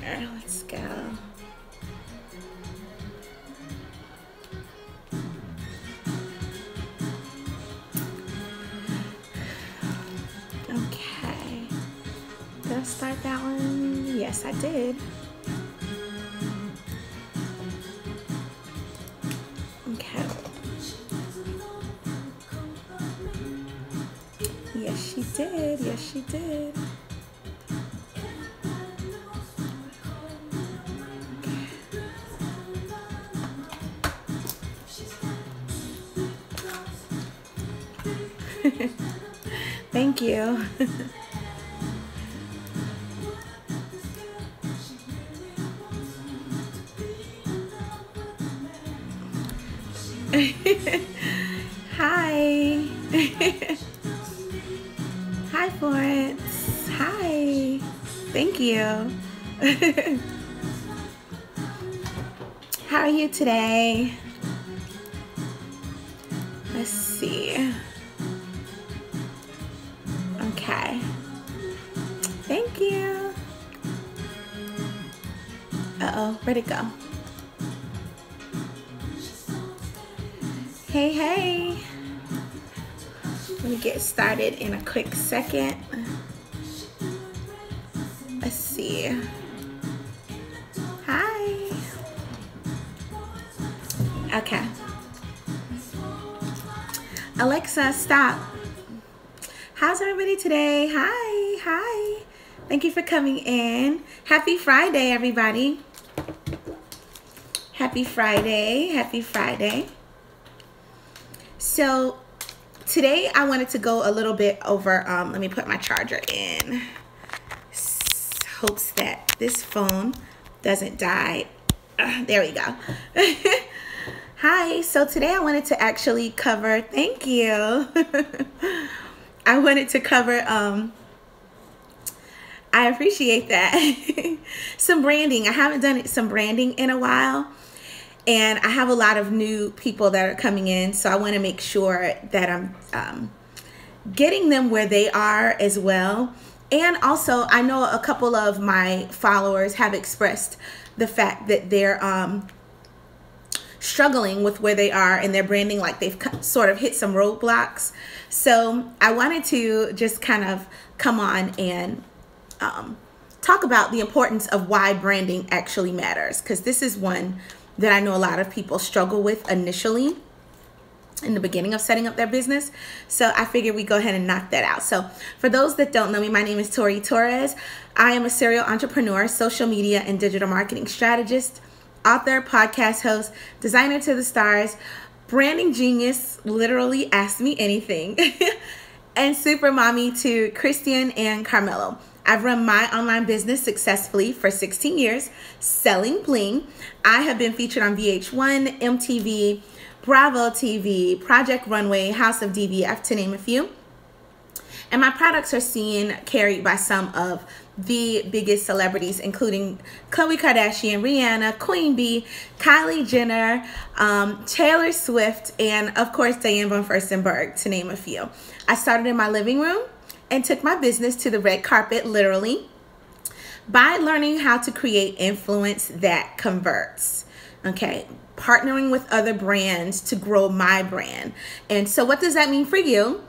here. Let's go. Okay. Did I start that one? Yes, I did. Okay. Yes, she did. Yes, she did. Thank you. Hi. Hi, Florence. Hi. Thank you. How are you today? Let's see. Okay. Thank you. Uh-oh, where'd it go? Hey, hey. Let me get started in a quick second. Let's see. Hi. Okay. Alexa, stop. How's everybody today? Hi, hi. Thank you for coming in. Happy Friday, everybody. Happy Friday, happy Friday. So today I wanted to go a little bit over, let me put my charger in. Hopes that this phone doesn't die. There we go. Hi, so today I wanted to actually cover, thank you. I wanted to cover, I appreciate that. Some branding. I haven't done some branding in a while. And I have a lot of new people that are coming in. So I want to make sure that I'm getting them where they are as well. And also, I know a couple of my followers have expressed the fact that they're struggling with where they are in their branding, like they've sort of hit some roadblocks. So I wanted to just kind of come on and talk about the importance of why branding actually matters, because this is one that I know a lot of people struggle with initially in the beginning of setting up their business. So I figured we go ahead and knock that out. So for those that don't know me, my name is Tori Torres. I am a serial entrepreneur, social media and digital marketing strategist, author, podcast host, designer to the stars, branding genius, literally ask me anything, and super mommy to Christian and Carmelo. I've run my online business successfully for 16 years, selling bling. I have been featured on VH1, MTV, Bravo TV, Project Runway, House of DVF, to name a few. And my products are seen carried by some of the biggest celebrities, including Khloe Kardashian, Rihanna, Queen Bee, Kylie Jenner, Taylor Swift, and of course Diane von Furstenberg, to name a few. I started in my living room and took my business to the red carpet, literally, by learning how to create influence that converts. Okay, partnering with other brands to grow my brand. And so what does that mean for you?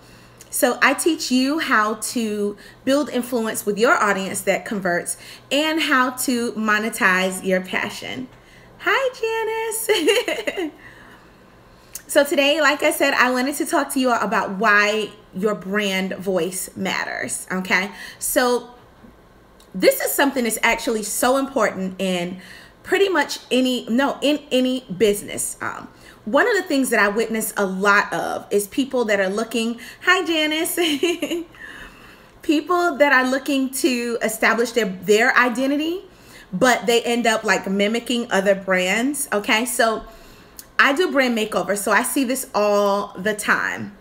So I teach you how to build influence with your audience that converts and how to monetize your passion. Hi, Janice. So today, like I said, I wanted to talk to you about why your brand voice matters, okay? So this is something that's actually so important in pretty much in any business. One of the things that I witness a lot of is people that are looking, hi Janice, people that are looking to establish their identity, but they end up like mimicking other brands, okay? So I do brand makeovers, so I see this all the time.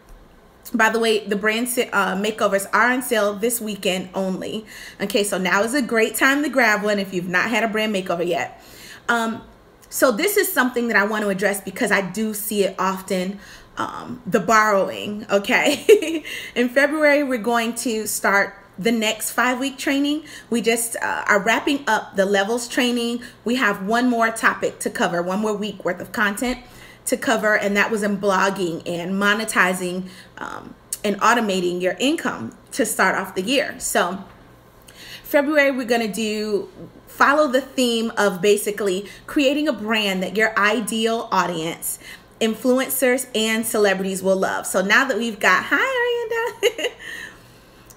By the way, the brand makeovers are on sale this weekend only. Okay, so now is a great time to grab one if you've not had a brand makeover yet. So this is something that I want to address because I do see it often, the borrowing, okay? In February, we're going to start the next 5-week training. We just are wrapping up the levels training. We have one more topic to cover, one more week worth of content to cover, and that was in blogging and monetizing and automating your income to start off the year. So February, we're going to follow the theme of basically creating a brand that your ideal audience, influencers and celebrities will love. So now that we've got, hi Arianda.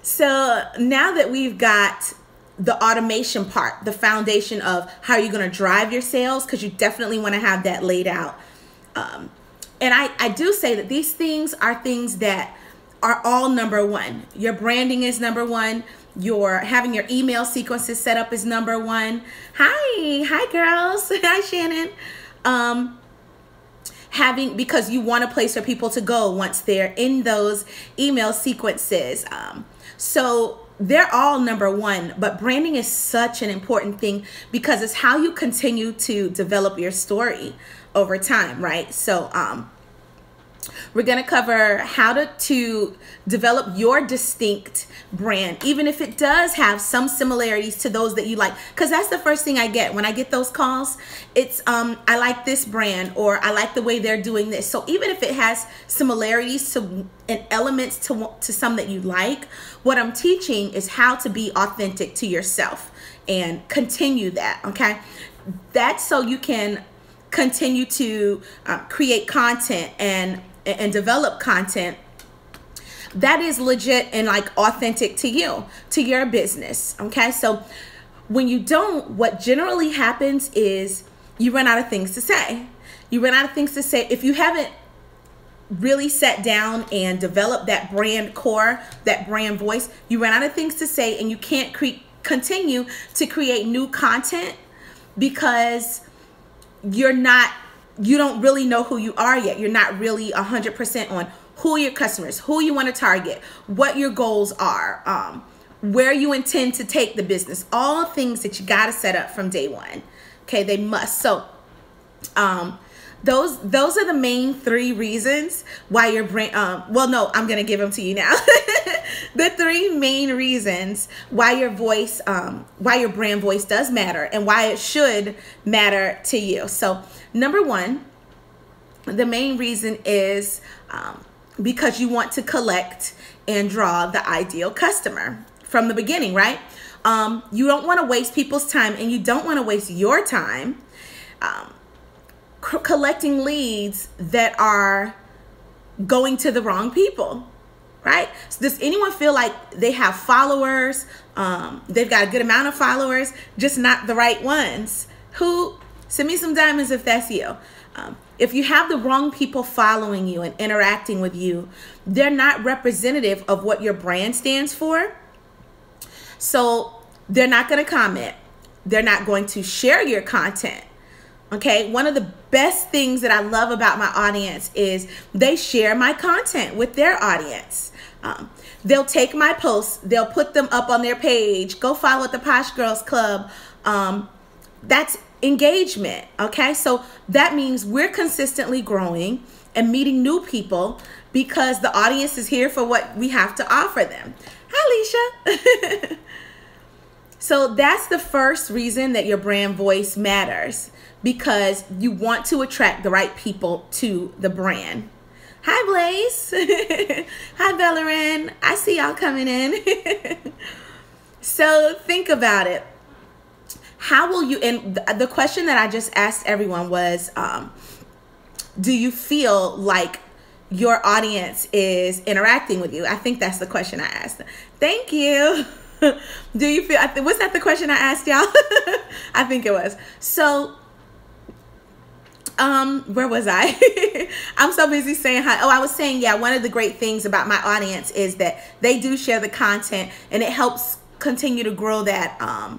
So now that we've got the automation part, the foundation of how you're going to drive your sales, because you definitely want to have that laid out. And I do say that these things are things that are all number one. Your branding is number one. Having your email sequences set up is number one. Hi girls. Hi Shannon. Because you want a place for people to go once they're in those email sequences. So they're all number one, but branding is such an important thing because it's how you continue to develop your story over time, right? So we're going to cover how to develop your distinct brand, even if it does have some similarities to those that you like. Because that's the first thing I get when I get those calls. It's I like this brand, or I like the way they're doing this. So even if it has similarities to and elements to some that you like, what I'm teaching is how to be authentic to yourself and continue that. Okay, that's so you can continue to create content and develop content that is legit and like authentic to you, to your business. Okay, so when you don't, what generally happens is you run out of things to say. You run out of things to say if you haven't really sat down and developed that brand core, that brand voice. You run out of things to say, and you can't continue to create new content because you don't really know who you are yet. You're not really 100% on who are your customers, who you want to target, what your goals are, where you intend to take the business, all things that you got to set up from day one. Okay, they must. So those are the main 3 reasons why your brand, well, no, I'm going to give them to you now. The 3 main reasons why your voice, why your brand voice does matter and why it should matter to you. So number 1, the main reason is because you want to collect and draw the ideal customer from the beginning, right? You don't want to waste people's time, and you don't want to waste your time collecting leads that are going to the wrong people, right? So does anyone feel like they have followers, they've got a good amount of followers, just not the right ones? Send me some diamonds if that's you. If you have the wrong people following you and interacting with you, they're not representative of what your brand stands for. So they're not going to comment. They're not going to share your content. Okay, one of the best things that I love about my audience is they share my content with their audience. They'll take my posts, they'll put them up on their page, go follow at the Posh Girls Club. That's engagement. Okay, so that means we're consistently growing and meeting new people because the audience is here for what we have to offer them. Hi, Alicia. So that's the first reason that your brand voice matters, because you want to attract the right people to the brand. Hi, Blaze. Hi, Bellerin. I see y'all coming in. So think about it. How will you, and the question that I just asked everyone was, do you feel like your audience is interacting with you? I think that's the question I asked. Thank you. Do you feel, was that the question I asked y'all? I think it was. So, where was I? I'm so busy saying hi. Oh, I was saying, yeah, one of the great things about my audience is that they do share the content, and it helps continue to grow that,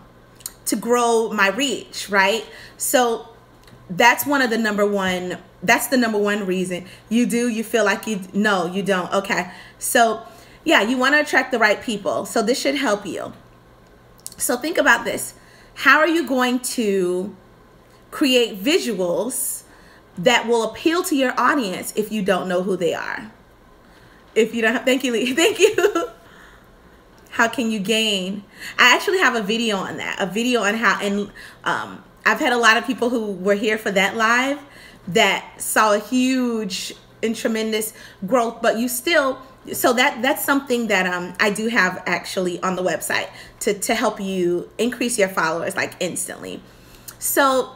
to grow my reach, right? So that's one of the that's the number one reason. You feel like no, you don't. Okay. So yeah, you want to attract the right people. So this should help you. So think about this. How are you going to create visuals that will appeal to your audience if you don't know who they are? If you don't have, thank you, Lee. Thank you. How can you gain? I actually have a video on that, a video on how, and I've had a lot of people who were here for that live that saw a huge and tremendous growth, but you still, so that's something that I do have actually on the website to help you increase your followers like instantly. So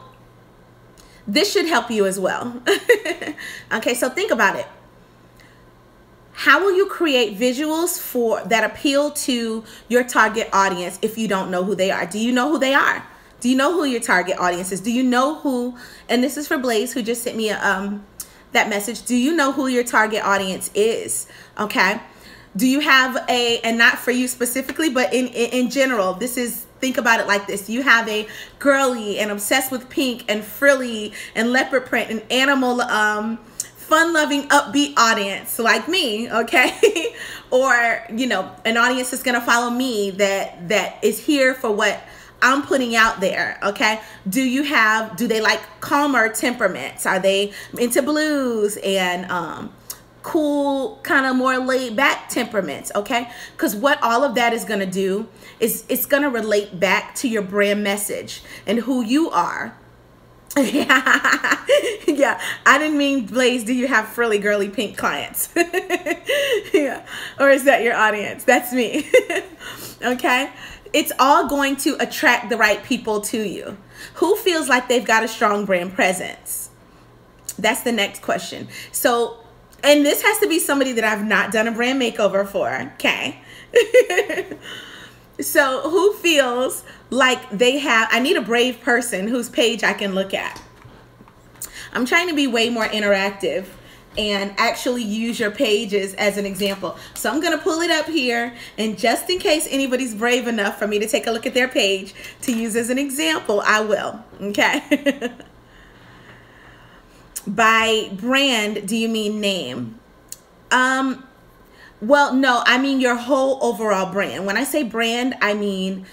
this should help you as well. Okay, so think about it. How will you create visuals that appeal to your target audience if you don't know who they are? Do you know who they are? Do you know who your target audience is? Do you know who, and this is for Blaze, who just sent me that message. Do you know who your target audience is? Okay. Do you have and not for you specifically, but in general, think about it like this. You have a girly and obsessed with pink and frilly and leopard print and animal, fun-loving, upbeat audience like me, okay? Or, you know, an audience that's gonna follow me that is here for what I'm putting out there, okay? Do they like calmer temperaments? Are they into blues and cool, kind of more laid back temperaments, okay? Because what all of that is gonna do is it's gonna relate back to your brand message and who you are. Yeah, I didn't mean, Blaze, do you have frilly girly pink clients? Yeah, or is that your audience? That's me. Okay, it's all going to attract the right people to you. Who feels like they've got a strong brand presence? That's the next question. So, and this has to be somebody that I've not done a brand makeover for, okay? So who feels like I need a brave person whose page I can look at. I'm trying to be way more interactive and actually use your pages as an example. So I'm gonna pull it up here, and just in case anybody's brave enough for me to take a look at their page to use as an example, I will, okay? By brand, do you mean name? Well, no, I mean your whole overall brand. When I say brand, I mean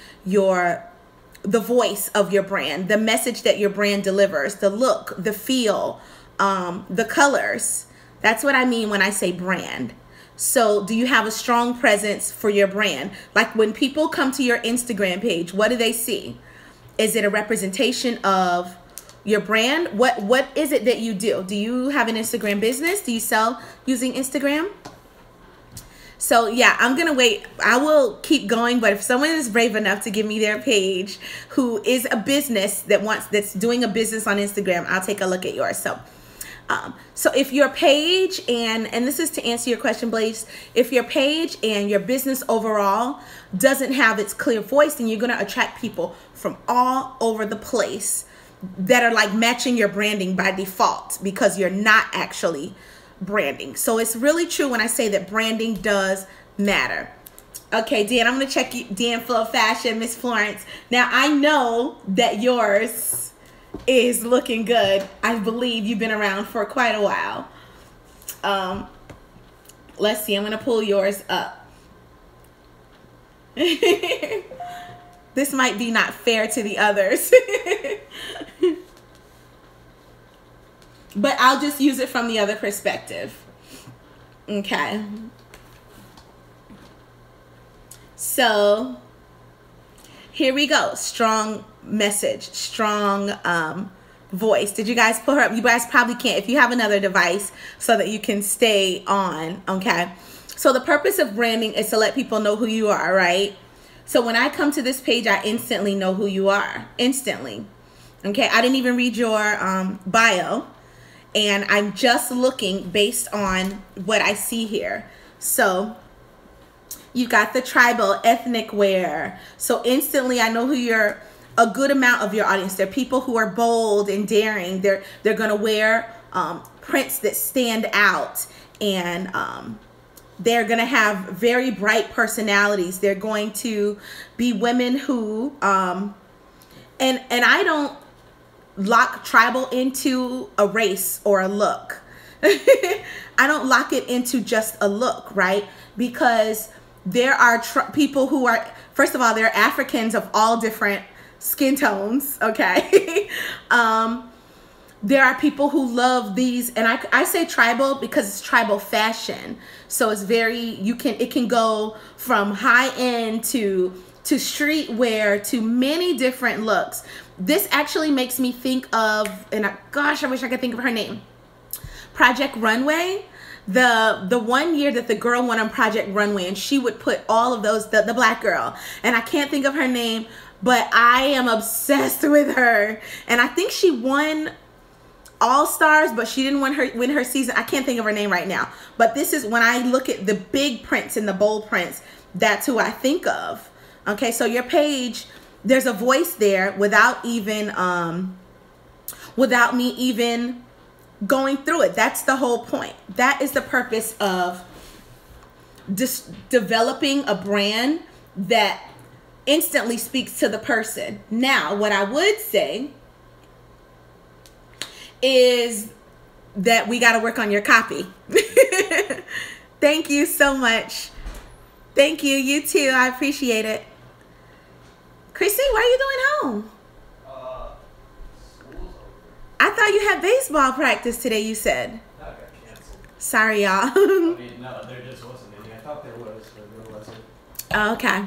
the voice of your brand, the message that your brand delivers, the look, the feel, the colors. That's what I mean when I say brand. So do you have a strong presence for your brand? Like when people come to your Instagram page, what do they see? Is it a representation of your brand? What is it that you do? Do you have an Instagram business? Do you sell using Instagram? So yeah, I'm gonna wait. I will keep going, but if someone is brave enough to give me their page, who is a business that's doing a business on Instagram, I'll take a look at yours. So if your page and this is to answer your question, Blaze, if your page and your business overall doesn't have its clear voice, then you're gonna attract people from all over the place that are like matching your branding by default because you're not actually branding. So it's really true when I say that branding does matter. Okay, Dan, I'm gonna check you, Dan Flow Fashion, Miss Florence. Now I know that yours is looking good. I believe you've been around for quite a while. Let's see, I'm gonna pull yours up. This might be not fair to the others. But I'll just use it from the other perspective. Okay. So here we go. Strong message, strong voice. Did you guys pull her up? You guys probably can't if you have another device so that you can stay on. Okay. So the purpose of branding is to let people know who you are, right? So when I come to this page, I instantly know who you are. Instantly. Okay. I didn't even read your bio. And I'm just looking based on what I see here. So you got the tribal ethnic wear. So instantly I know who a good amount of your audience. They're people who are bold and daring. They're gonna wear prints that stand out, and they're gonna have very bright personalities. They're going to be women who and I don't lock tribal into a race or a look. I don't lock it into just a look, right? Because there are people who are, first of all, they're Africans of all different skin tones, okay? there are people who love these, and I say tribal because it's tribal fashion. So it's very, it can go from high end to streetwear to many different looks. This actually makes me think of, and gosh, I wish I could think of her name. Project Runway. The one year that the girl went on Project Runway, and she would put all of those, the black girl, and I can't think of her name, but I am obsessed with her. And I think she won All Stars, but she didn't win her season. I can't think of her name right now. But this is, when I look at the big prints and the bold prints, that's who I think of. Okay, so your page, there's a voice there without even without me even going through it. That's the whole point. That is the purpose of just developing a brand that instantly speaks to the person. Now, what I would say is that we got to work on your copy. Thank you so much. Thank you. You too. I appreciate it. Chrissy, what are you doing home? School's over. I thought you had baseball practice today, you said. That got canceled. Sorry, y'all. I mean, no, there just wasn't any. I thought there was, but there wasn't. Okay.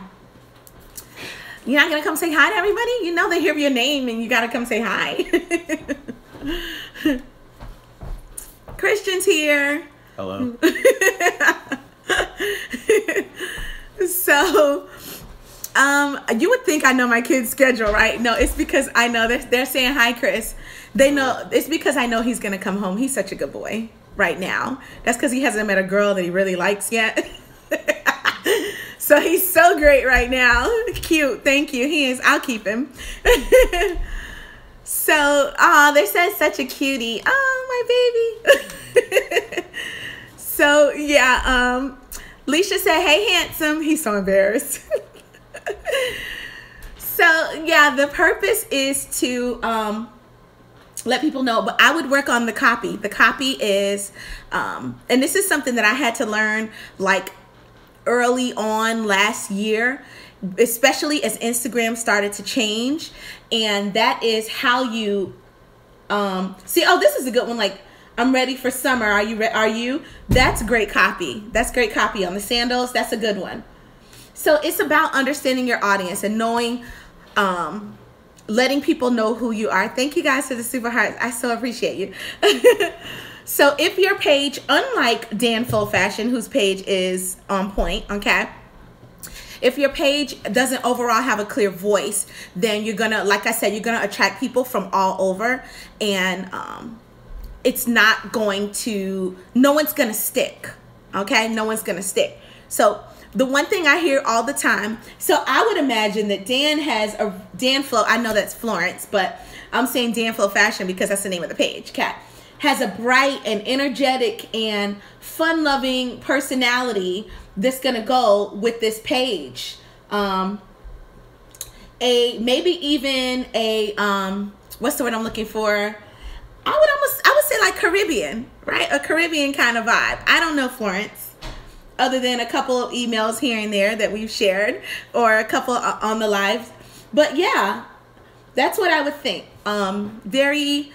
You're not going to come say hi to everybody? You know they hear your name and you got to come say hi. Christian's here. Hello. So, you would think I know my kids' schedule, right? No, it's because I know they're saying hi, Chris. They know, it's because I know he's going to come home. He's such a good boy right now. That's because he hasn't met a girl that he really likes yet. So he's so great right now. Cute. Thank you. He is. I'll keep him. So, they said such a cutie. Oh, my baby. So, yeah. Leisha said, hey, handsome. He's so embarrassed. So, yeah, the purpose is to let people know, but I would work on the copy. The copy is, and this is something that I had to learn like early on last year, especially as Instagram started to change, and that is how you see. Oh, this is a good one. Like, I'm ready for summer. Are you? Are you? That's great copy. That's great copy on the sandals. That's a good one. So it's about understanding your audience and knowing, letting people know who you are. Thank you guys for the super hearts. I so appreciate you. So if your page, unlike Dan Full Fashion, whose page is on point, okay? If your page doesn't overall have a clear voice, then you're gonna, like I said, you're gonna attract people from all over, and it's not going to, no one's gonna stick, okay? No one's gonna stick. So the one thing I hear all the time, so I would imagine that Dan has a, Dan Flow, I know that's Florence, but I'm saying Dan Flow Fashion because that's the name of the page, okay? Has a bright and energetic and fun-loving personality that's gonna go with this page. Maybe even a what's the word I'm looking for? I would say like Caribbean, right? A Caribbean kind of vibe. I don't know Florence, other than a couple of emails here and there that we've shared, or a couple on the lives. But yeah, that's what I would think. Very,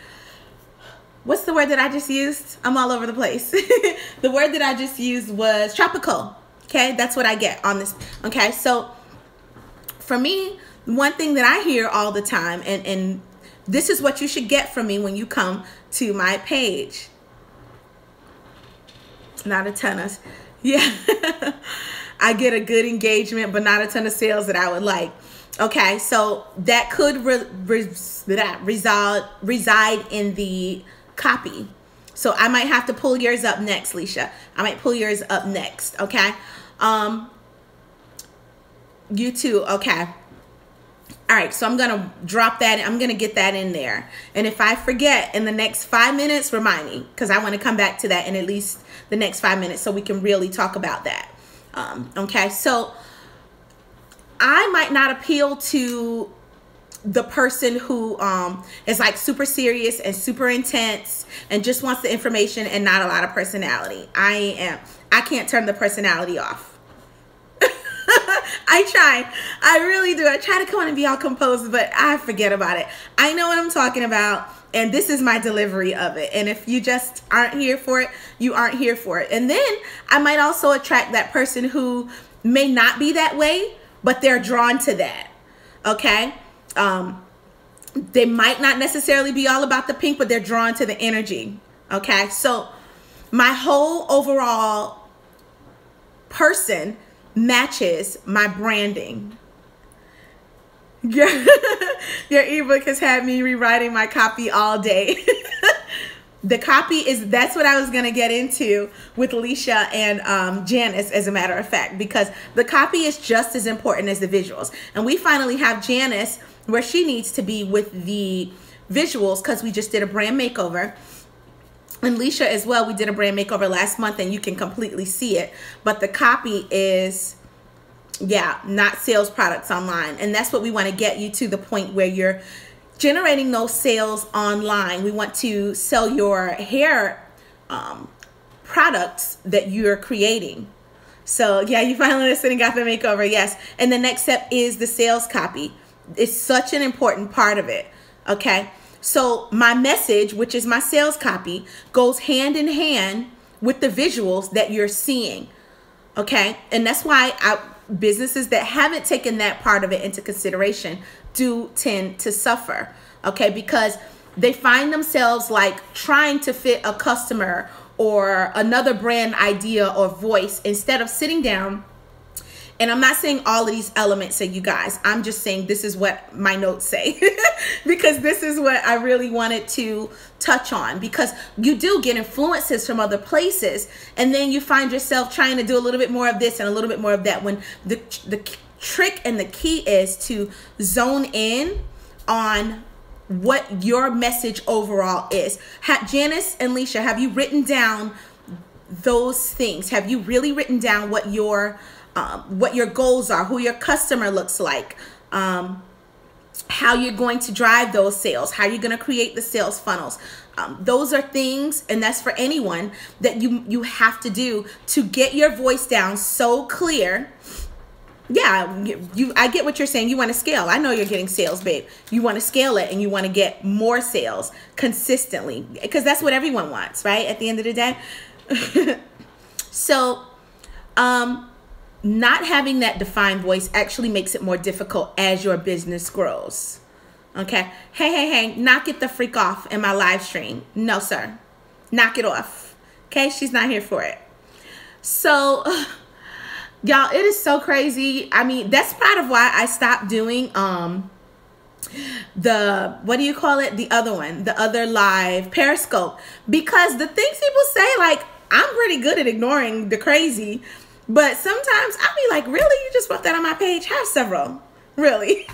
what's the word that I just used? I'm all over the place. The word that I just used was tropical. Okay, that's what I get on this. Okay, so for me, one thing that I hear all the time, and this is what you should get from me when you come to my page. Not a ton of, yeah. I get a good engagement, but not a ton of sales that I would like. Okay, so that could reside in the copy. So I might have to pull yours up next, Leisha. I might pull yours up next, okay? You too, okay. All right, so I'm gonna drop that. I'm gonna get that in there. And if I forget in the next 5 minutes, remind me, because I wanna come back to that in at least the next 5 minutes so we can really talk about that. Okay, so I might not appeal to the person who is like super serious and super intense and just wants the information and not a lot of personality. I can't turn the personality off. I really do. I try to come on and be all composed, but I forget about it. I know what I'm talking about. And this is my delivery of it. And if you just aren't here for it, you aren't here for it. And then I might also attract that person who may not be that way, but they're drawn to that. Okay? They might not necessarily be all about the pink, but they're drawn to the energy. Okay? So my whole overall person matches my branding. Your ebook has had me rewriting my copy all day. The copy that's what I was going to get into with Alicia and Janice, as a matter of fact, because the copy is just as important as the visuals. And we finally have Janice where she needs to be with the visuals, because we just did a brand makeover. And Alicia as well, we did a brand makeover last month, and you can completely see it. But the copy is, yeah, not sales products online. And that's what we want to get you to, the point where you're generating those sales online. We want to sell your hair products that you're creating. So yeah, you finally listened and got the makeover. Yes. And the next step is the sales copy. It's such an important part of it. Okay. So my message, which is my sales copy, goes hand in hand with the visuals that you're seeing. Okay. And that's why businesses that haven't taken that part of it into consideration do tend to suffer. Okay. Because they find themselves like trying to fit a customer or another brand idea or voice, instead of sitting down. And I'm not saying all of these elements are you guys. I'm just saying this is what my notes say because this is what I really wanted to touch on, because you do get influences from other places, and then you find yourself trying to do a little bit more of this and a little bit more of that, when the trick and the key is to zone in on what your message overall is. Janice and Alicia, have you written down those things? Have you really written down what your goals are, who your customer looks like, how you're going to drive those sales, how you're going to create the sales funnels? Those are things, and that's for anyone, that you have to do to get your voice down so clear. Yeah, I get what you're saying. You want to scale. I know you're getting sales, babe. You want to scale it, and you want to get more sales consistently, because that's what everyone wants, right? At the end of the day. So, not having that defined voice actually makes it more difficult as your business grows. Okay. Hey, knock it the freak off in my live stream. No, sir. Knock it off. Okay. She's not here for it. So, y'all, it is so crazy. I mean, that's part of why I stopped doing, what do you call it? The other one, the other live Periscope, because the things people say, like, I'm pretty good at ignoring the crazy. But sometimes I'll be like, really? You just wrote that on my page? Have several. Really?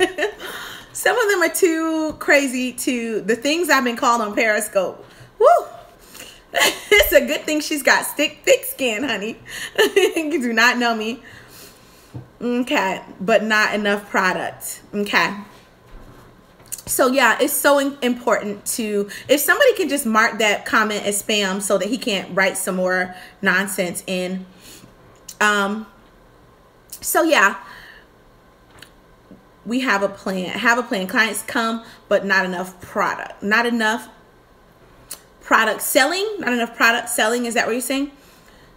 Some of them are too crazy to the things I've been called on Periscope. Woo! It's a good thing she's got thick skin, honey. You do not know me. Okay. But not enough product. Okay. So yeah, it's so important to, if somebody can just mark that comment as spam so that he can't write some more nonsense in. So yeah, we have a plan. Clients come, but not enough product. Not enough product selling. Not enough product selling. Is that what you're saying?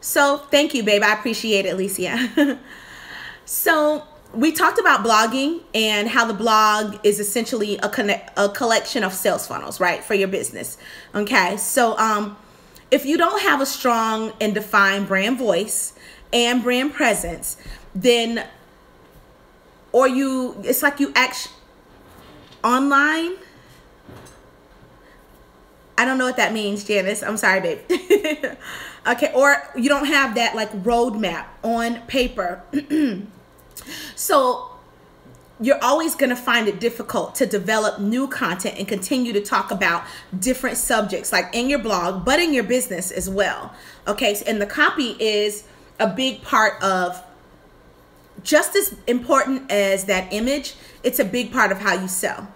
So thank you, babe. I appreciate it, Alicia. So we talked about blogging and how the blog is essentially a collection of sales funnels, right, for your business. Okay. So, if you don't have a strong and defined brand voice and brand presence, then, it's like you act online. I don't know what that means, Janice. I'm sorry, babe. Okay. Or you don't have that like roadmap on paper. So you're always going to find it difficult to develop new content and continue to talk about different subjects, like in your blog, but in your business as well. Okay. And the copy is a big part of, just as important as that image, it's a big part of how you sell.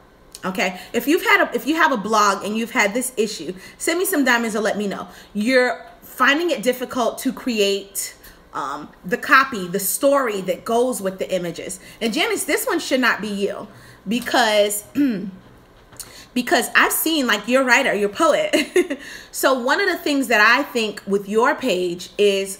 Okay. If you have a blog and you've had this issue, send me some diamonds or let me know. You're finding it difficult to create the copy, the story that goes with the images. And Janice, this one should not be you, because because I've seen, like, you're a writer, you're a poet. So one of the things that I think with your page is,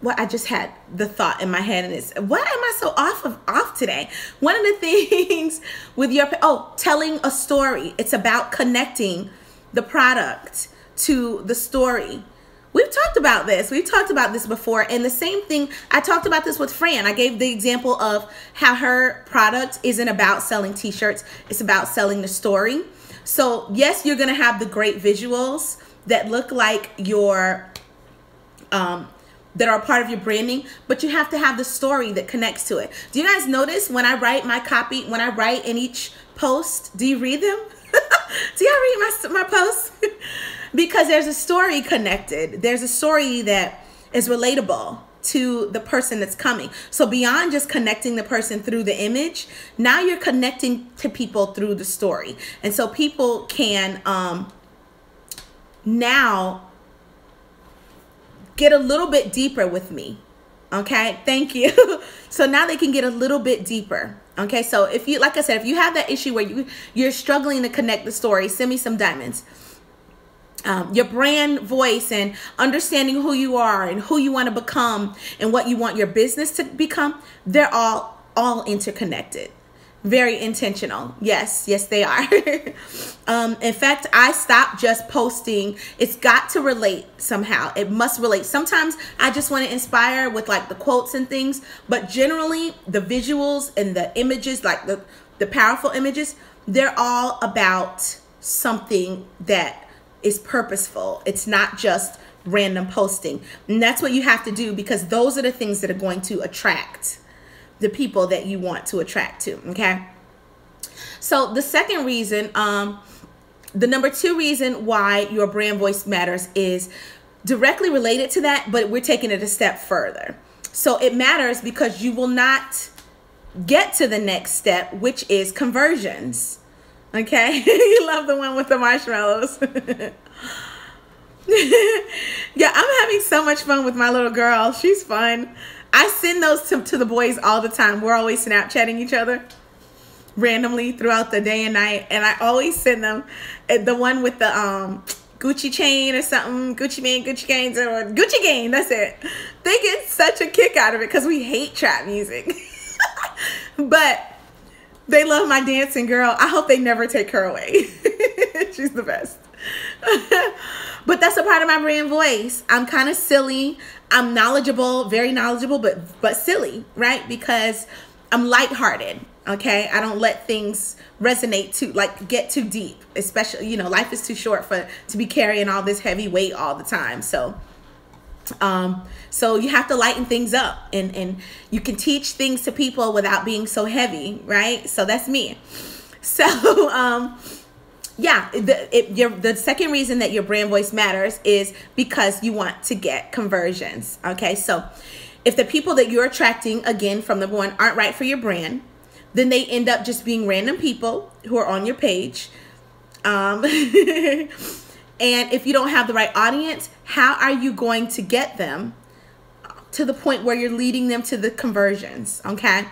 what I just had the thought in my head, and it's, what am I so off today? One of the things with your, telling a story. It's about connecting the product to the story. We've talked about this. We've talked about this before. And the same thing, I talked about this with Fran. I gave the example of how her product isn't about selling t-shirts. It's about selling the story. So yes, you're going to have the great visuals that look like your, that are part of your branding, but you have to have the story that connects to it. Do you guys notice when I write my copy, when I write in each post, do you read them? Do y'all read my posts? Because there's a story connected. There's a story that is relatable to the person that's coming. So beyond just connecting the person through the image, now you're connecting to people through the story. And so people can now get a little bit deeper with me. Okay, thank you. So now they can get a little bit deeper. Okay, so if you, like I said, if you have that issue where you're struggling to connect the story, send me some diamonds. Your brand voice and understanding who you are and who you want to become and what you want your business to become, they're all interconnected. Very intentional. Yes, they are. In fact, I stopped just posting. It's got to relate somehow. It must relate. Sometimes I just want to inspire with like the quotes and things, but generally the visuals and the images, like the powerful images, they're all about something that is purposeful. It's not just random posting. And that's what you have to do, because those are the things that are going to attract the people that you want to attract to. Okay. So the second reason, the number 2 reason why your brand voice matters is directly related to that, but we're taking it a step further. So it matters because you will not get to the next step, which is conversions. Okay. You love the one with the marshmallows. Yeah, I'm having so much fun with my little girl. She's fun. I send those to the boys all the time. We're always Snapchatting each other randomly throughout the day and night. And I always send them the one with the Gucci chain or something. Gucci Mane, Gucci Gaines, or Gucci Gang. That's it. They get such a kick out of it because we hate trap music. But they love my dancing girl. I hope they never take her away. She's the best. But that's a part of my brand voice. I'm kind of silly. I'm knowledgeable, very knowledgeable, but silly, right? Because I'm lighthearted, okay? I don't let things resonate get too deep, especially, you know, life is too short to be carrying all this heavy weight all the time. So you have to lighten things up, and you can teach things to people without being so heavy, right? So that's me. So, yeah, the second reason that your brand voice matters is because you want to get conversions. Okay, so if the people that you're attracting, again, from number 1, aren't right for your brand, then they end up just being random people who are on your page. And if you don't have the right audience, how are you going to get them to the point where you're leading them to the conversions? Okay.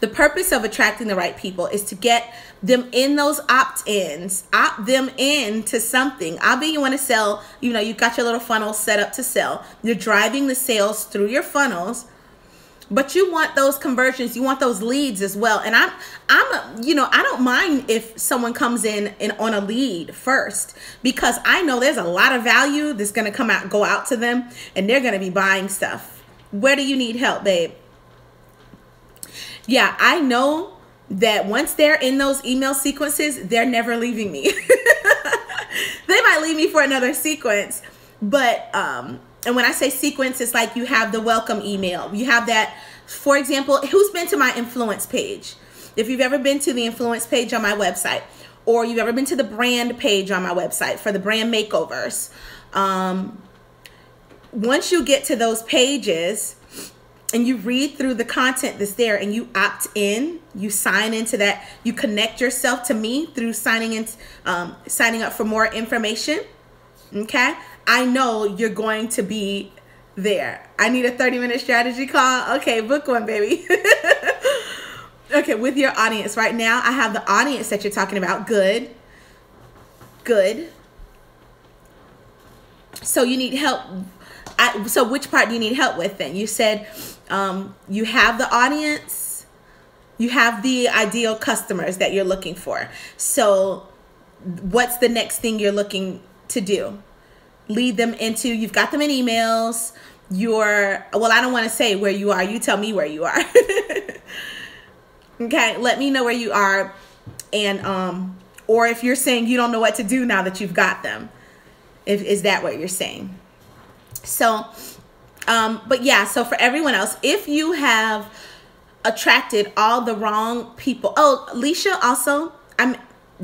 The purpose of attracting the right people is to get them in those opt-ins, opt them in to something. You want to sell, you know, you've got your little funnel set up to sell. You're driving the sales through your funnels, but you want those conversions. You want those leads as well. And you know, I don't mind if someone comes in on a lead first, because I know there's a lot of value that's going to go out to them, and they're going to be buying stuff. Where do you need help, babe? Yeah, I know that once they're in those email sequences, they're never leaving me. They might leave me for another sequence, but and when I say sequence, it's like you have the welcome email. You have that, for example, who's been to my influence page? If you've ever been to the influence page on my website, or you've ever been to the brand page on my website for the brand makeovers, once you get to those pages and you read through the content that's there and you opt in, you sign into that, you connect yourself to me through signing up for more information. Okay, I know you're going to be there. I need a 30-minute strategy call. Okay, book one, baby. Okay, with your audience right now, I have the audience that you're talking about. Good. So you need help. So which part do you need help with then? You said you have the audience, you have the ideal customers that you're looking for. So what's the next thing you're looking to do? Lead them into, you've got them in emails. Well, I don't want to say where you are. You tell me where you are. Okay, let me know where you are. And or if you're saying you don't know what to do now that you've got them. Is that what you're saying? So, but yeah, so for everyone else, if you have attracted all the wrong people. Oh, Alicia, also,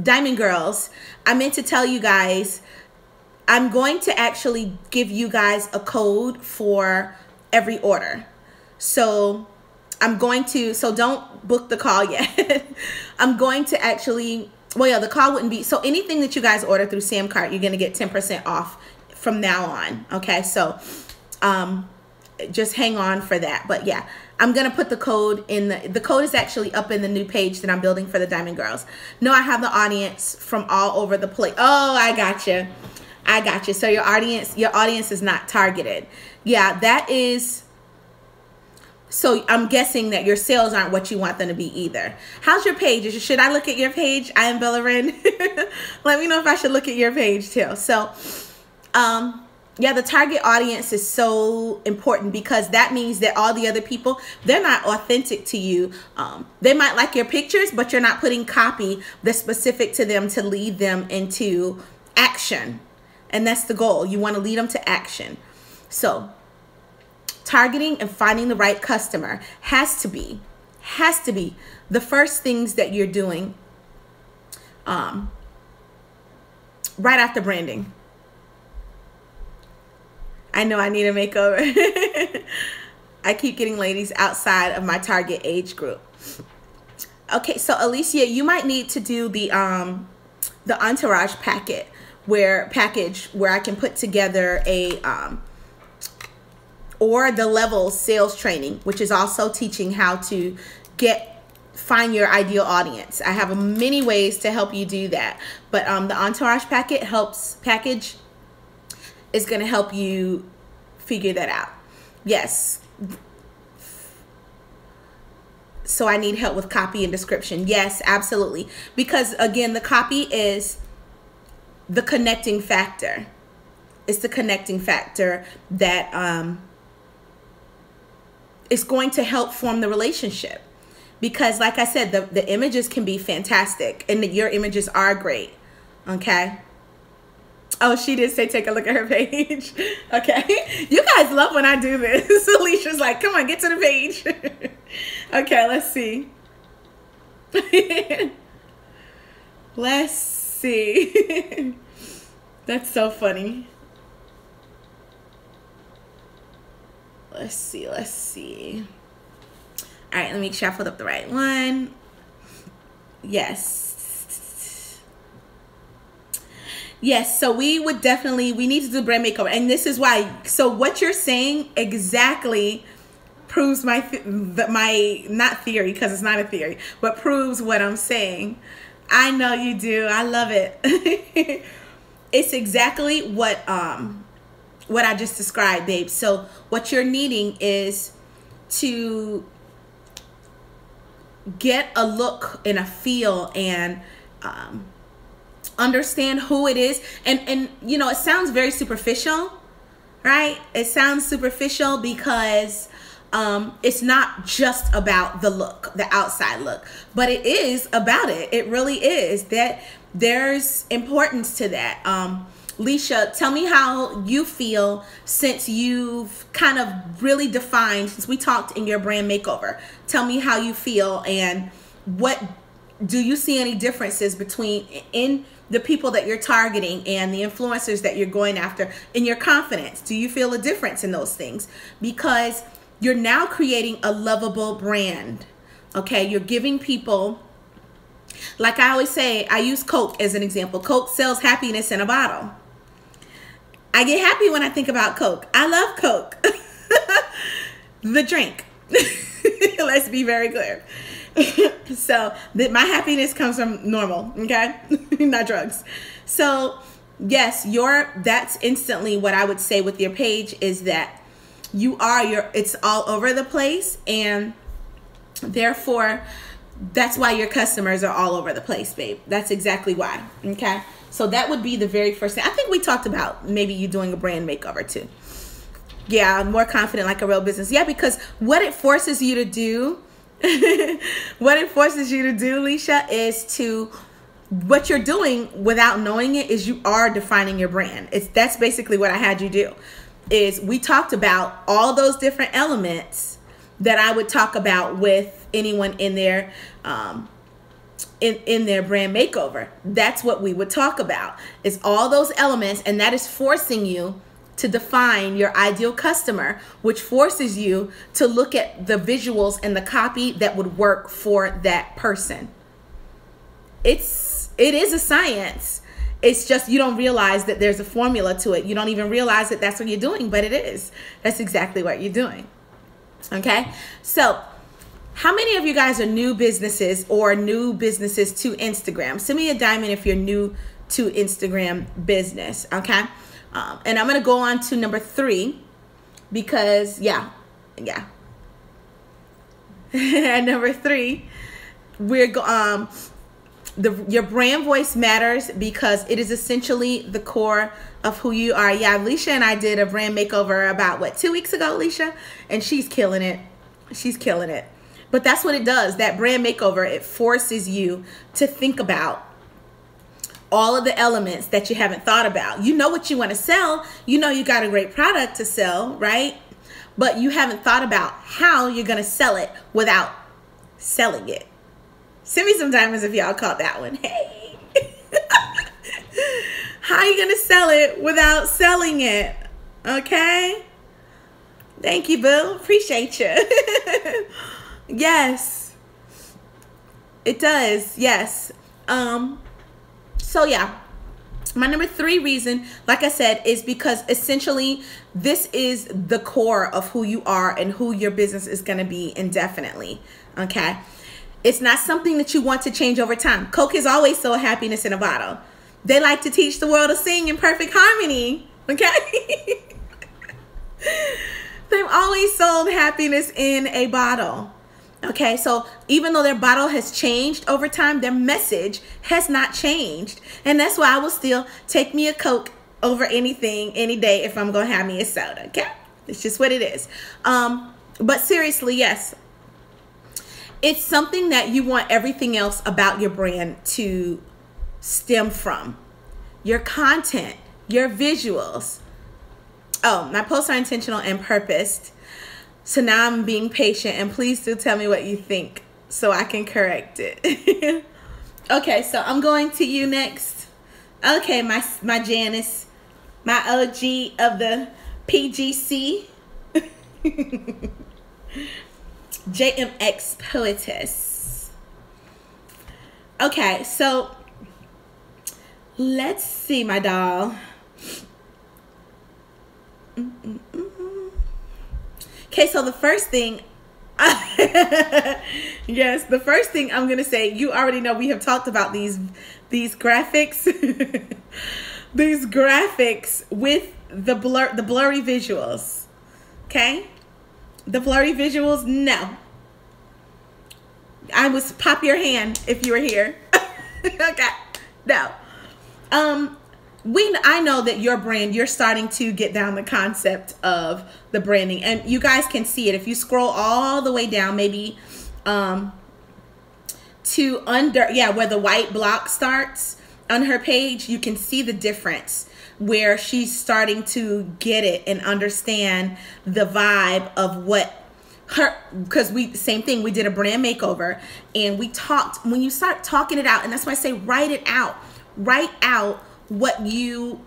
Diamond Girls, I meant to tell you guys, I'm going to actually give you guys a code for every order. So so don't book the call yet. I'm going to actually, well, yeah, the call wouldn't be, so anything that you guys order through Samcart, you're going to get 10% off from now on. Okay. So, just hang on for that. But yeah, I'm going to put the code in the code is actually up in the new page that I'm building for the Diamond Girls. No, I have the audience from all over the place. Oh, I got you. So your audience is not targeted. Yeah, that is. So I'm guessing that your sales aren't what you want them to be either. How's your page? Should I look at your page? I am Bella Wren. Let me know if I should look at your page too. So, yeah, the target audience is so important because that means that all the other people, they're not authentic to you. They might like your pictures, but you're not putting copy that's specific to them to lead them into action. And that's the goal. You want to lead them to action. So targeting and finding the right customer has to be the first things that you're doing right after branding. I know I need a makeover. I keep getting ladies outside of my target age group. Okay, so Alicia, you might need to do the entourage package where I can put together a or the level sales training, which is also teaching how to find your ideal audience. I have many ways to help you do that, but the entourage package is going to help you figure that out. Yes. So I need help with copy and description. Yes, absolutely. Because again, the copy is the connecting factor. It's the connecting factor that is going to help form the relationship. Because like I said, the images can be fantastic and your images are great. Okay. Oh, she did say take a look at her page. Okay. You guys love when I do this. Alicia's like, come on, get to the page. Okay, let's see. Let's see. That's so funny. Let's see. All right, let me make sure I put up the right one. Yes. Yes, so we need to do brand makeover. And this is why, so what you're saying exactly proves not theory, because it's not a theory, but proves what I'm saying. I know you do. I love it. It's exactly what I just described, babe. So what you're needing is to get a look and a feel and understand who it is. And you know, it sounds very superficial, right? It sounds superficial because it's not just about the look, the outside look, but it is about it. It really is. That there's importance to that. Leisha, tell me how you feel since you've kind of really defined, since we talked in your brand makeover. Tell me how you feel and do you see any differences in the people that you're targeting and the influencers that you're going after in your confidence? Do you feel a difference in those things? Because you're now creating a lovable brand. Okay, you're giving people, like I always say, I use Coke as an example. Coke sells happiness in a bottle. I get happy when I think about Coke. I love Coke. The drink. Let's be very clear. So my happiness comes from normal, okay? Not drugs. So yes, that's instantly what I would say with your page is that it's all over the place, and therefore that's why your customers are all over the place, babe. That's exactly why. Okay. So that would be the very first thing. I think we talked about maybe you doing a brand makeover too. Yeah, more confident like a real business. Yeah, because what it forces you to do, Leisha, is what you're doing without knowing it is you are defining your brand. That's basically what I had you do. Is we talked about all those different elements that I would talk about with anyone in their in their brand makeover. That's what we would talk about, is all those elements, and that is forcing you to define your ideal customer, which forces you to look at the visuals and the copy that would work for that person. It is a science. It's just you don't realize that there's a formula to it. You don't even realize that that's what you're doing, but it is. That's exactly what you're doing. Okay? So, how many of you guys are new businesses or new businesses to Instagram? Send me a diamond if you're new to Instagram business, okay? And I'm going to go on to number 3 because, yeah. Number 3, your brand voice matters because it is essentially the core of who you are. Yeah, Alicia and I did a brand makeover about, 2 weeks ago, Alicia? And she's killing it. She's killing it. But that's what it does. That brand makeover, it forces you to think about all of the elements that you haven't thought about. You know what you want to sell. You know you got a great product to sell, right? But you haven't thought about how you're going to sell it without selling it. Send me some diamonds if y'all caught that one. Hey. How are you going to sell it without selling it? Okay? Thank you, boo. Appreciate you. Yes. It does. Yes. So yeah, my number 3 reason, like I said, is because essentially this is the core of who you are and who your business is going to be indefinitely. Okay. It's not something that you want to change over time. Coke has always sold happiness in a bottle. They like to teach the world to sing in perfect harmony. Okay. They've always sold happiness in a bottle. Okay, so even though their bottle has changed over time, their message has not changed. And that's why I will still take me a Coke over anything, any day, if I'm going to have me a soda. Okay, it's just what it is. But seriously, yes, it's something that you want everything else about your brand to stem from. Your content, your visuals. Oh, my posts are intentional and purposed. So now I'm being patient, and please do tell me what you think so I can correct it. Okay, so I'm going to you next. Okay, my Janice, my OG of the PGC. JMX Poetess. Okay, so let's see, my doll. Okay, so the first thing, yes, the first thing I'm going to say, you already know we have talked about these graphics, these graphics with the blurry visuals, okay? The blurry visuals, no. I was pop your hand if you were here. Okay, no. I know that your brand, you're starting to get down the concept of the branding, and you guys can see it if you scroll all the way down, maybe to where the white block starts on her page. You can see the difference where she's starting to get it and understand the vibe of what her, because same thing, we did a brand makeover and we talked, when you start talking it out, and that's why I say write it out, write out what your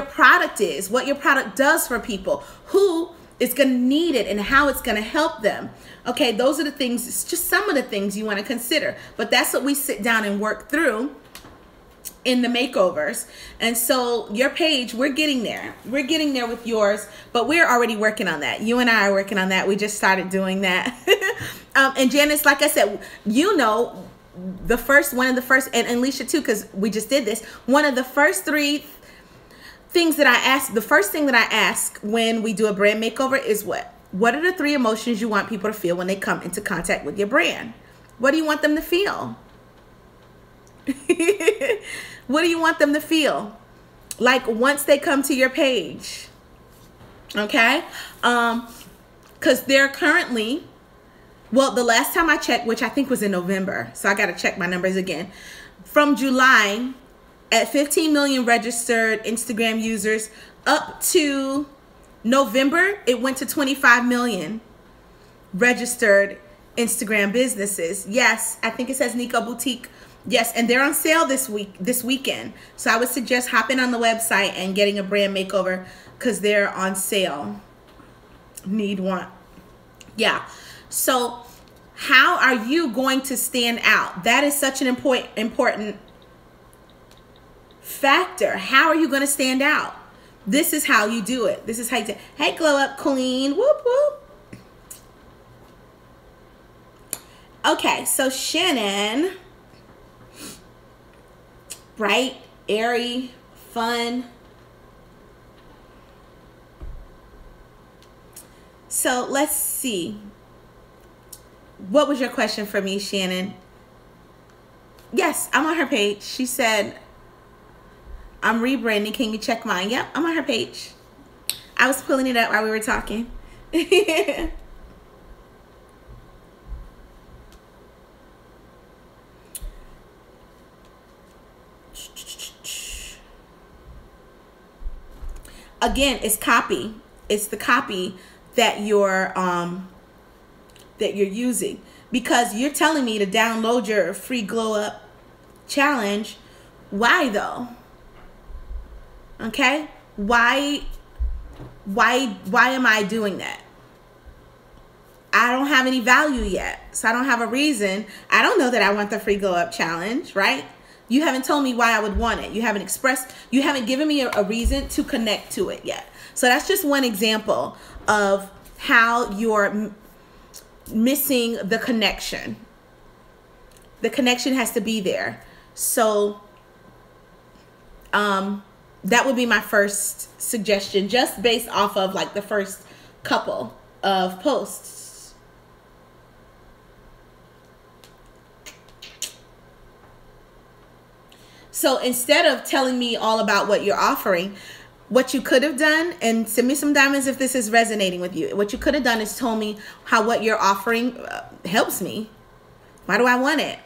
product is, what your product does for people, who is going to need it and how it's going to help them. Okay, those are the things, it's just some of the things you want to consider, but that's what we sit down and work through in the makeovers. And so your page, we're getting there. We're getting there with yours, but we're already working on that. You and I are working on that. We just started doing that. And Janice, like I said, you know, one of the first, and Alicia too, because we just did this, one of the first 3 things that I ask, the first thing that I ask when we do a brand makeover is what? What are the 3 emotions you want people to feel when they come into contact with your brand? What do you want them to feel? What do you want them to feel? Like once they come to your page, okay? Because they're currently, well, the last time I checked, which I think was in November, so I got to check my numbers again. From July, at 15 million registered Instagram users, up to November, it went to 25 million registered Instagram businesses. Yes, I think it says Nico Boutique. Yes, and they're on sale this weekend. So I would suggest hopping on the website and getting a brand makeover because they're on sale. Need one. Yeah. So how are you going to stand out? That is such an important factor. How are you going to stand out? This is how you do it. This is how you do it. Hey, Glow Up Queen. Whoop, whoop. Okay, so Shannon, bright, airy, fun. So let's see. What was your question for me, Shannon? Yes, I'm on her page. She said, I'm rebranding. Can you check mine? Yep, I'm on her page. I was pulling it up while we were talking. Again, it's copy. It's the copy that you're using, because you're telling me to download your free Glow Up challenge. Why though? Okay? Why am I doing that? I don't have any value yet, so I don't have a reason. I don't know that I want the free Glow Up challenge, right? You haven't told me why I would want it. You haven't given me a reason to connect to it yet. So that's just one example of how you're missing the connection. The connection has to be there. So that would be my first suggestion, just based off of like the first couple of posts. So instead of telling me all about what you're offering, what you could have done, and send me some diamonds if this is resonating with you, what you could have done is told me how what you're offering helps me. Why do I want it?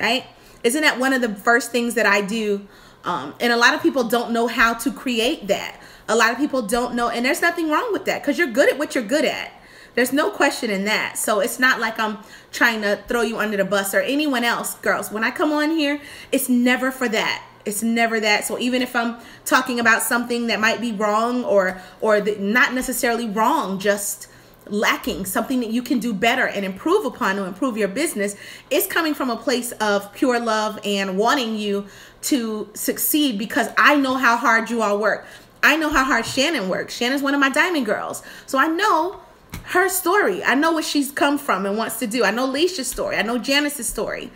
Right? Isn't that one of the first things that I do? And a lot of people don't know how to create that. A lot of people don't know, and there's nothing wrong with that, because you're good at what you're good at. There's no question in that. So it's not like I'm trying to throw you under the bus or anyone else. Girls, when I come on here, it's never for that. It's never that. So even if I'm talking about something that might be wrong or not necessarily wrong, just lacking, something that you can do better and improve upon to improve your business, it's coming from a place of pure love and wanting you to succeed, because I know how hard you all work. I know how hard Shannon works. Shannon's one of my diamond girls. So I know her story. I know what she's come from and wants to do. I know Leisha's story. I know Janice's story.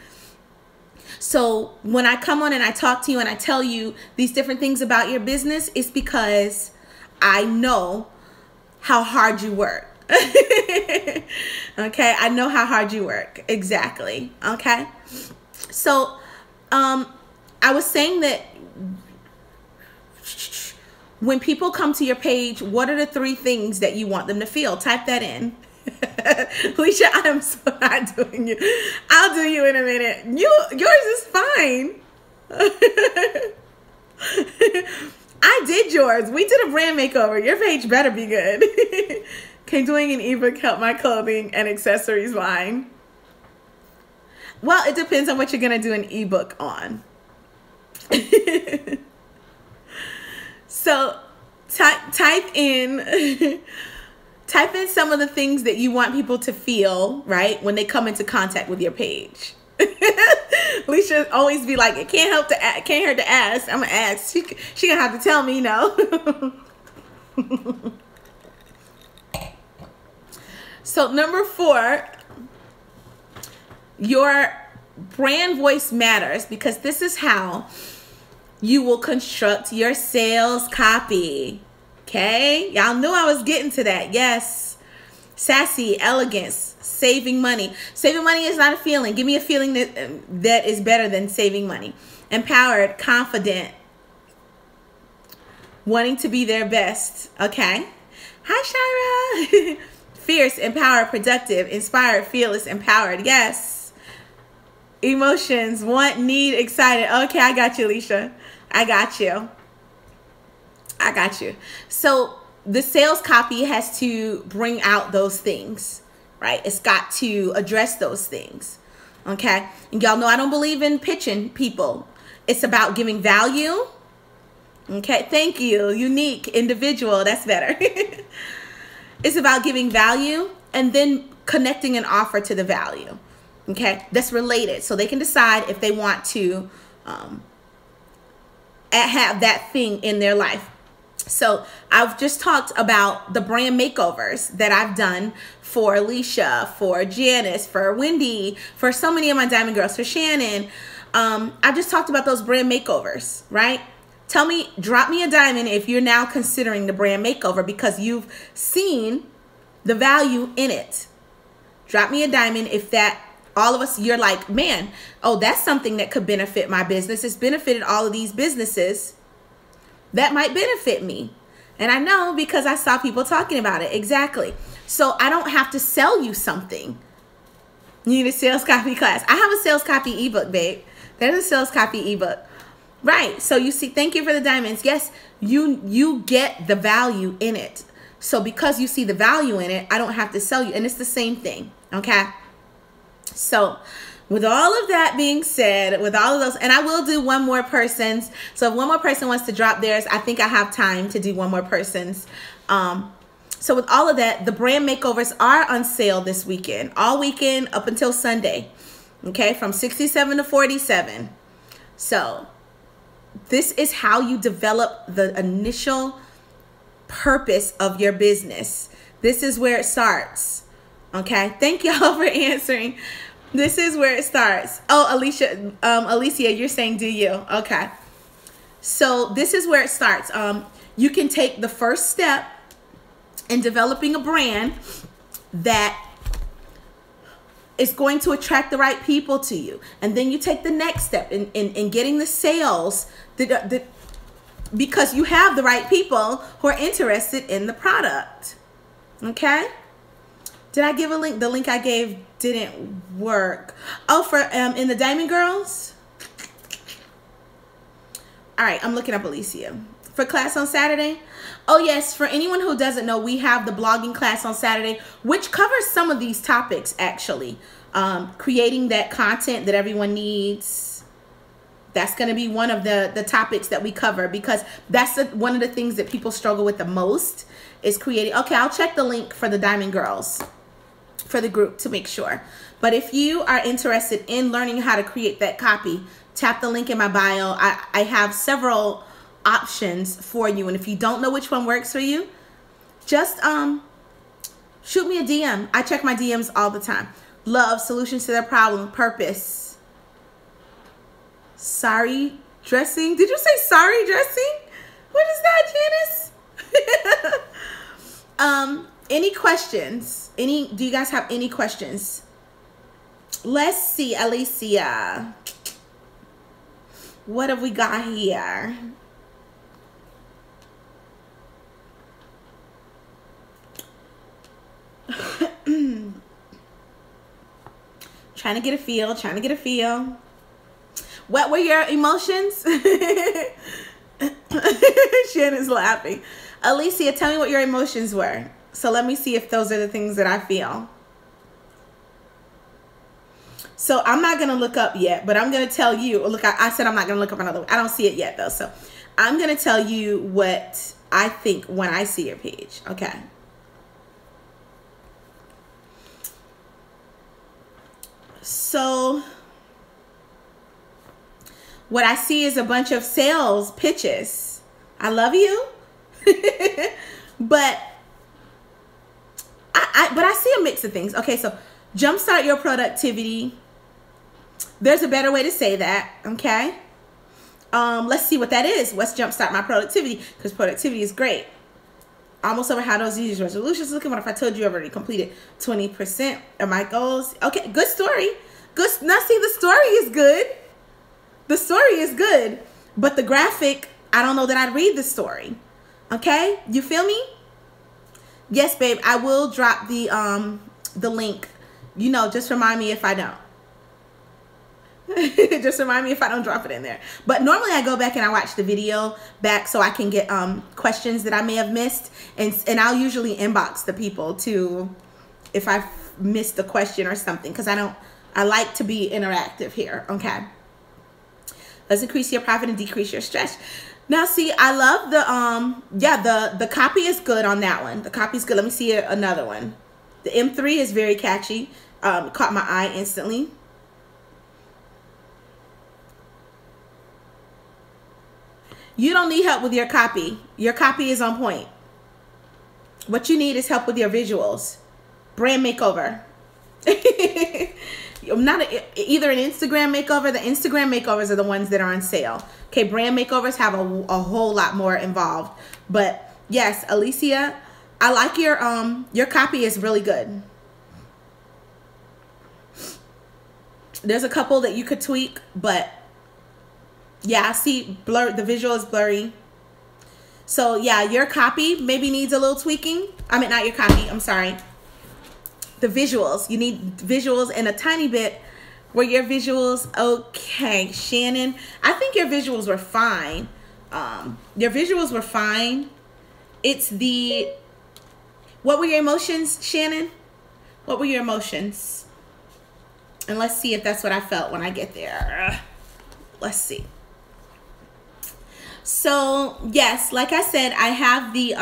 So when I come on and I talk to you and I tell you these different things about your business, it's because I know how hard you work. Okay, I know how hard you work. Exactly. Okay. So I was saying that when people come to your page, what are the 3 things that you want them to feel? Type that in. Alicia, I'm so not doing you. I'll do you in a minute. Yours is fine. I did yours. We did a brand makeover. Your page better be good. Can doing an ebook help my clothing and accessories line? Well, it depends on what you're going to do an ebook on. So type in some of the things that you want people to feel, right, when they come into contact with your page. Alicia always be like, it can't hurt to ask. I'm gonna ask. She gonna have to tell me no. So number 4, your brand voice matters, because this is how you will construct your sales copy. Okay, y'all knew I was getting to that. Yes. Sassy, elegance, saving money. Saving money is not a feeling. Give me a feeling that is better than saving money. Empowered, confident, wanting to be their best. Okay. Hi, Shira. Fierce, empowered, productive, inspired, fearless, empowered. Yes. Emotions, want, need, excited. Okay, I got you, Alicia. I got you. I got you. So the sales copy has to bring out those things, right? It's got to address those things. Okay. And y'all know I don't believe in pitching people. It's about giving value. Okay. Thank you. Unique, individual. That's better. It's about giving value and then connecting an offer to the value. Okay. That's related. So they can decide if they want to have that thing in their life. So I've just talked about the brand makeovers that I've done for Alicia, for Janice, for Wendy, for so many of my Diamond Girls, for Shannon. I've just talked about those brand makeovers, right? Tell me, drop me a diamond if you're now considering the brand makeover because you've seen the value in it. Drop me a diamond if that, all of us, you're like, man, oh, that's something that could benefit my business. It's benefited all of these businesses. That might benefit me. And I know because I saw people talking about it. Exactly. So I don't have to sell you something. You need a sales copy class. I have a sales copy ebook, babe. There's a sales copy ebook. Right. So you see, thank you for the diamonds. Yes, you get the value in it. So because you see the value in it, I don't have to sell you. And it's the same thing. Okay. So with all of that being said, with all of those, and I will do one more person's. So if one more person wants to drop theirs, I think I have time to do one more person's. So with all of that, the brand makeovers are on sale this weekend, all weekend up until Sunday. Okay, from 67 to 47. So this is how you develop the initial purpose of your business. This is where it starts. Okay, thank y'all for answering. This is where it starts. Oh, Alicia, you're saying do you? Okay. So this is where it starts. You can take the first step in developing a brand that is going to attract the right people to you. And then you take the next step in getting the sales because you have the right people who are interested in the product. Okay? Did I give a link? The link I gave didn't work. Oh, for in the Diamond Girls? All right, I'm looking up Alicia. For class on Saturday? Oh, yes, for anyone who doesn't know, we have the blogging class on Saturday, which covers some of these topics, actually. Creating that content that everyone needs. That's going to be one of the topics that we cover because that's one of the things that people struggle with the most is creating. Okay, I'll check the link for the Diamond Girls for the group to make sure. But if you are interested in learning how to create that copy, tap the link in my bio. I have several options for you. And if you don't know which one works for you, just shoot me a DM. I check my DMs all the time. Love, solutions to their problem, purpose. Sorry dressing. Did you say sorry dressing? What is that, Janice? Any questions? Do you guys have any questions? Let's see, Alicia. What have we got here? Trying to get a feel. What were your emotions? Shannon's laughing. Alicia, tell me what your emotions were. So let me see if those are the things that I feel. So I'm not going to look up yet, but I'm going to tell you. Look, I said I'm not going to look up another one. I don't see it yet, though. So I'm going to tell you what I think when I see your page. Okay. So What I see is a bunch of sales pitches. I love you. But I see a mix of things. Okay, so jumpstart your productivity. There's a better way to say that, okay? Let's see what that is. Let's jumpstart my productivity, because productivity is great. Almost over how those New Year's resolutions looking. What if I told you I've already completed 20% of my goals? Okay, good story. Good. Now see, the story is good. The story is good. But the graphic, I don't know that I'd read the story. Okay? You feel me? Yes, babe, I will drop the link. You know, just remind me if I don't. Just remind me if I don't drop it in there. But normally I go back and I watch the video back so I can get questions that I may have missed, and I'll usually inbox the people to if I missed a question or something, because I like to be interactive here. Okay, let's increase your profit and decrease your stress. Now see, I love the the copy is good on that one. The copy is good. Let me see another one. The M3 is very catchy. Caught my eye instantly. You don't need help with your copy. Your copy is on point. What you need is help with your visuals. Brand makeover. Either an Instagram makeover. The Instagram makeovers are the ones that are on sale. Okay, brand makeovers have a whole lot more involved. But yes, Alicia, I like your copy is really good. There's a couple that you could tweak, but yeah, I see the visual is blurry. So yeah, your copy maybe needs a little tweaking. I mean, not your copy, I'm sorry. The visuals, you need visuals and a tiny bit. Were your visuals okay? Shannon, I think your visuals were fine. Your visuals were fine. It's the, what were your emotions, Shannon? What were your emotions? And let's see if that's what I felt when I get there. Let's see. So yes, like I said, I have the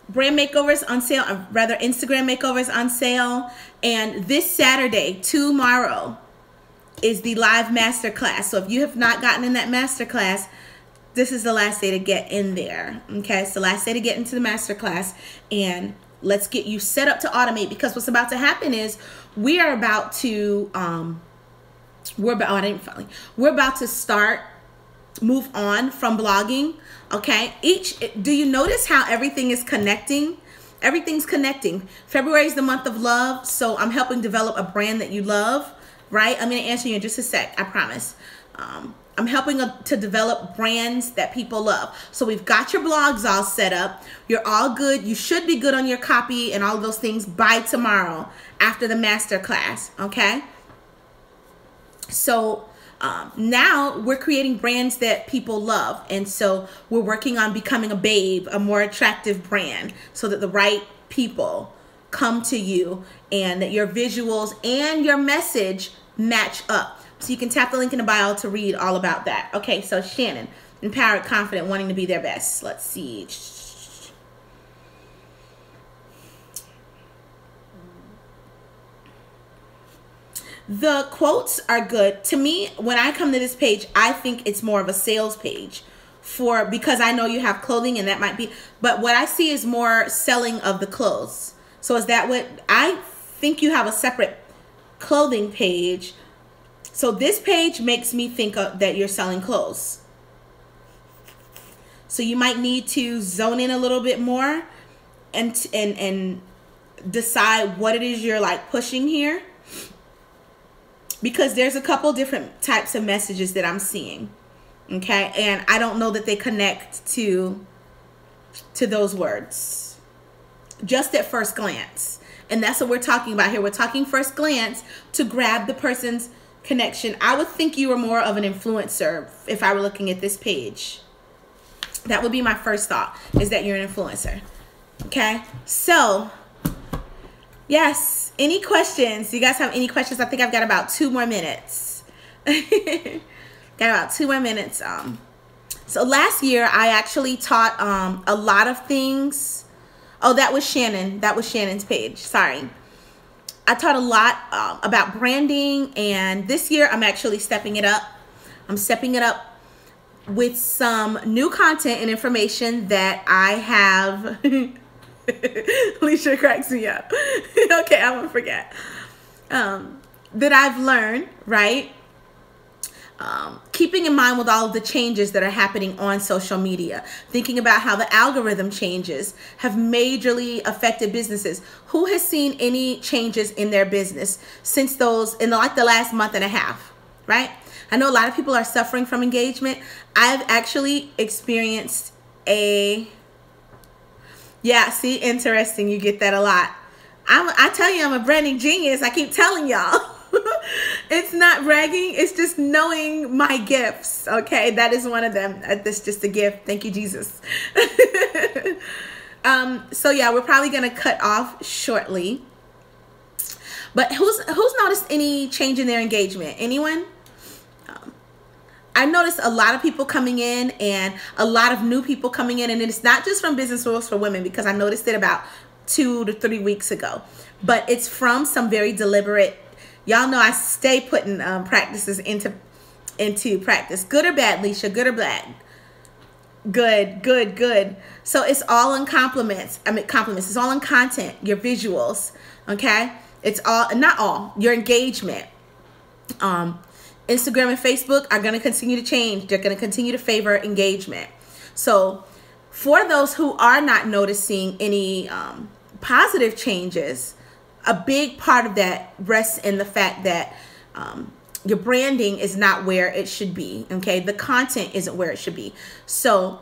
brand makeovers on sale, or rather Instagram makeovers on sale. And this Saturday, tomorrow, is the live masterclass. So if you have not gotten in that masterclass, this is the last day to get in there. Okay, it's the last day to get into the masterclass, and let's get you set up to automate, because what's about to happen is we are about to we're about to start move on from blogging. Okay, do you notice how everything is connecting? Everything's connecting. February is the month of love, so I'm helping develop a brand that you love, right? I'm going to answer you in just a sec, I promise. I'm helping to develop brands that people love. So we've got your blogs all set up. You're all good. You should be good on your copy and all of those things by tomorrow after the master class, okay? So now we're creating brands that people love. And so we're working on becoming a babe, a more attractive brand, so that the right people come to you and that your visuals and your message match up. So you can tap the link in the bio to read all about that. Okay, so Shannon, empowered, confident, wanting to be their best. Let's see. The quotes are good. To me, when I come to this page, I think it's more of a sales page because I know you have clothing and that might be, but what I see is more selling of the clothes. So is that what, I think you have a separate clothing page. So this page makes me think that you're selling clothes. So you might need to zone in a little bit more and decide what it is you're like pushing here. Because there's a couple different types of messages that I'm seeing. Okay, and I don't know that they connect to those words just at first glance. And that's what we're talking about here. We're talking first glance to grab the person's connection. I would think you were more of an influencer if I were looking at this page. That would be my first thought, is that you're an influencer. Okay, so yes, any questions? Do you guys have any questions? I think I've got about 2 more minutes. Got about 2 more minutes. So last year I actually taught a lot of things. Oh, that was Shannon. That was Shannon's page. Sorry. I taught a lot about branding, and this year I'm actually stepping it up. I'm stepping it up with some new content and information that I have. Alicia cracks me up. Okay, I'm gonna forget. That I've learned, right? Keeping in mind with all of the changes that are happening on social media, thinking about how the algorithm changes have majorly affected businesses. Who has seen any changes in their business since those, in like the last month and a half, right? I know a lot of people are suffering from engagement. I've actually experienced yeah, see, interesting. You get that a lot. I tell you, I'm a branding genius. I keep telling y'all. It's not bragging. It's just knowing my gifts. Okay, that is one of them. That's just a gift. Thank you, Jesus. So yeah, we're probably gonna cut off shortly. But who's noticed any change in their engagement? Anyone? I noticed a lot of people coming in and a lot of new people coming in, and it's not just from Business Rules for Women, because I noticed it about 2 to 3 weeks ago, but it's from some very deliberate, y'all know I stay putting practices into practice. Good or bad, Leisha? Good or bad? Good. So it's all in compliments. It's all in content, your visuals, okay? It's all, not all, your engagement. Instagram and Facebook are going to continue to change. They're going to continue to favor engagement. So for those who are not noticing any positive changes, a big part of that rests in the fact that your branding is not where it should be. Okay, the content isn't where it should be. So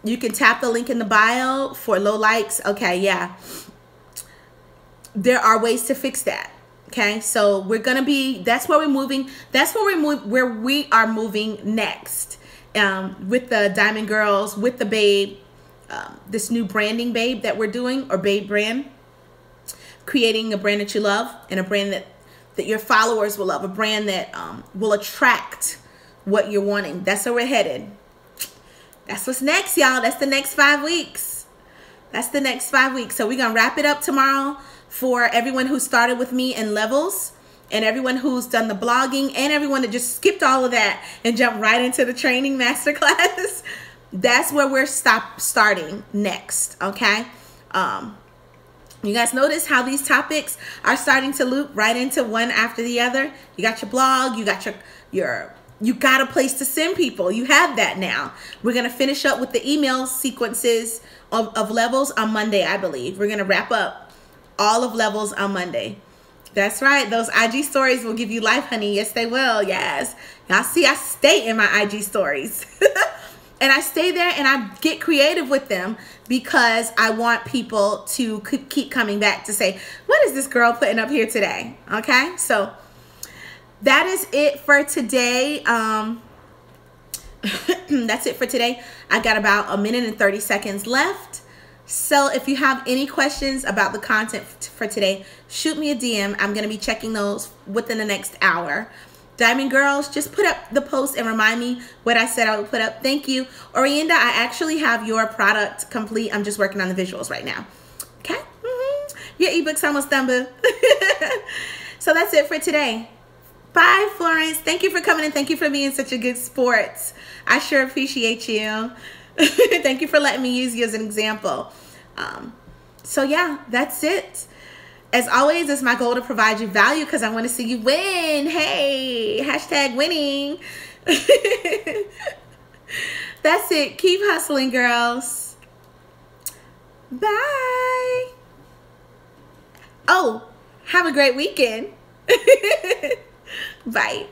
you can tap the link in the bio for low likes. Okay, yeah, there are ways to fix that. Okay, so we're gonna be, that's where we're moving. That's where we are moving next, with the Diamond Girls, with the Babe, this new branding Babe that we're doing, or Babe brand, creating a brand that you love and a brand that your followers will love, a brand that will attract what you're wanting. That's where we're headed. That's what's next, y'all. That's the next 5 weeks. That's the next 5 weeks. So we're gonna wrap it up tomorrow. For everyone who started with me in levels, and everyone who's done the blogging, and everyone that just skipped all of that and jumped right into the training masterclass, that's where we're starting next. Okay, you guys notice how these topics are starting to loop right into one after the other. You got your blog, you got you got a place to send people. You have that now. We're gonna finish up with the email sequences of levels on Monday, I believe. We're gonna wrap up all of levels on Monday. That's right. Those IG stories will give you life, honey. Yes, they will. Yes. Y'all see, I stay in my IG stories. And I stay there and I get creative with them because I want people to keep coming back to say, what is this girl putting up here today? Okay. So that is it for today. That's it for today. I got about 1 minute and 30 seconds left. So if you have any questions about the content for today, shoot me a DM. I'm going to be checking those within the next hour. Diamond Girls, just put up the post and remind me what I said I would put up. Thank you. Orienda, I actually have your product complete. I'm just working on the visuals right now. Okay? Your ebook's almost done, boo. So that's it for today. Bye, Florence. Thank you for coming and thank you for being such a good sport. I sure appreciate you. Thank you for letting me use you as an example. So yeah, that's it. As always, it's my goal to provide you value because I want to see you win. Hey, hashtag winning. That's it. Keep hustling, girls. Bye. Oh, have a great weekend. Bye.